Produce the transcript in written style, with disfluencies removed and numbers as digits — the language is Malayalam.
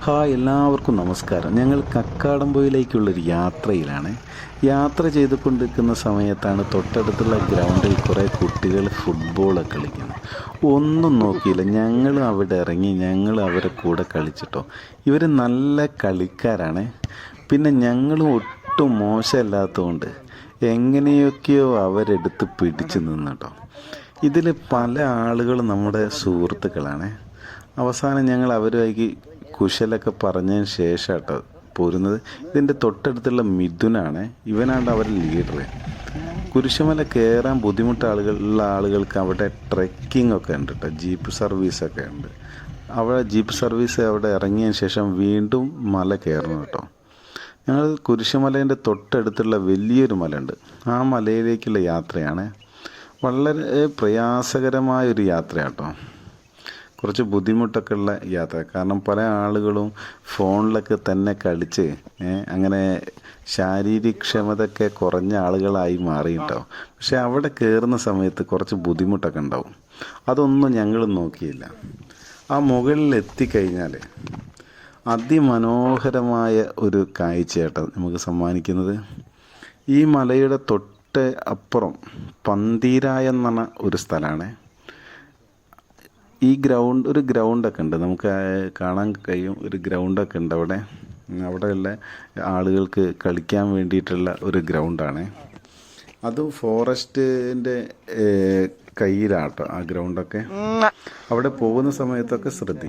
ഹായ്, എല്ലാവർക്കും നമസ്കാരം. ഞങ്ങൾ കക്കാടംപൊയിലേക്കുള്ളൊരു യാത്രയിലാണ്. യാത്ര ചെയ്തുകൊണ്ടിരിക്കുന്ന സമയത്താണ് തൊട്ടടുത്തുള്ള ഗ്രൗണ്ടിൽ കുറേ കുട്ടികൾ ഫുട്ബോളൊക്കെ കളിക്കുന്നത്. ഒന്നും നോക്കിയില്ല, ഞങ്ങൾ അവിടെ ഇറങ്ങി, ഞങ്ങൾ അവരെ കൂടെ കളിച്ചിട്ടോ. ഇവർ നല്ല കളിക്കാരാണ്. പിന്നെ ഞങ്ങളും ഒട്ടും മോശമല്ലാത്തതുകൊണ്ട് എങ്ങനെയൊക്കെയോ അവരെടുത്ത് പിടിച്ചു നിന്നിട്ടോ. ഇതിൽ പല ആളുകളും നമ്മുടെ സുഹൃത്തുക്കളാണ്. അവസാനം ഞങ്ങൾ അവരുമായി കുശലൊക്കെ പറഞ്ഞതിന് ശേഷം കേട്ടോ പോരുന്നത്. ഇതിൻ്റെ തൊട്ടടുത്തുള്ള മിഥുനാണ്, ഇവനാണ് അവരുടെ ലീഡർ. കുരിശുമല കയറാൻ ബുദ്ധിമുട്ടുള്ള ആളുകൾക്ക് അവിടെ ട്രെക്കിംഗ് ഒക്കെ ഉണ്ട് കേട്ടോ, ജീപ്പ് സർവീസൊക്കെ ഉണ്ട്. അവിടെ ജീപ്പ് സർവീസ് അവിടെ ഇറങ്ങിയതിന് ശേഷം വീണ്ടും മല കയറണം കേട്ടോ. ഞങ്ങൾ കുരിശുമലേൻ്റെ തൊട്ടടുത്തുള്ള വലിയൊരു മലയുണ്ട്, ആ മലയിലേക്കുള്ള യാത്രയാണ്. വളരെ പ്രയാസകരമായൊരു യാത്രയാട്ടോ, കുറച്ച് ബുദ്ധിമുട്ടൊക്കെ ഉള്ള യാത്ര. കാരണം പല ആളുകളും ഫോണിലൊക്കെ തന്നെ കളിച്ച് അങ്ങനെ ശാരീരികക്ഷമതയൊക്കെ കുറഞ്ഞ ആളുകളായി മാറിയിട്ടോ. പക്ഷെ അവിടെ കയറുന്ന സമയത്ത് കുറച്ച് ബുദ്ധിമുട്ടൊക്കെ ഉണ്ടാവും. അതൊന്നും ഞങ്ങൾ നോക്കിയില്ല. ആ മുകളിൽ എത്തിക്കഴിഞ്ഞാൽ അതിമനോഹരമായ ഒരു കാഴ്ചയാട്ടോ നമുക്ക് സമ്മാനിക്കുന്നത്. ഈ മലയുടെ തൊട്ട് അപ്പുറം പന്തീരായ എന്ന ഒരു സ്ഥലമാണ്. ഈ ഒരു ഗ്രൗണ്ടൊക്കെ ഉണ്ട്, നമുക്ക് കാണാൻ കഴിയും. ഒരു ഗ്രൗണ്ടൊക്കെ ഉണ്ട് അവിടെയുള്ള ആളുകൾക്ക് കളിക്കാൻ വേണ്ടിയിട്ടുള്ള ഒരു ഗ്രൗണ്ടാണ്. അതും ഫോറസ്റ്റിൻ്റെ കയ്യിലാട്ടോ ആ ഗ്രൗണ്ടൊക്കെ. അവിടെ പോകുന്ന സമയത്തൊക്കെ ശ്രദ്ധിക്കും.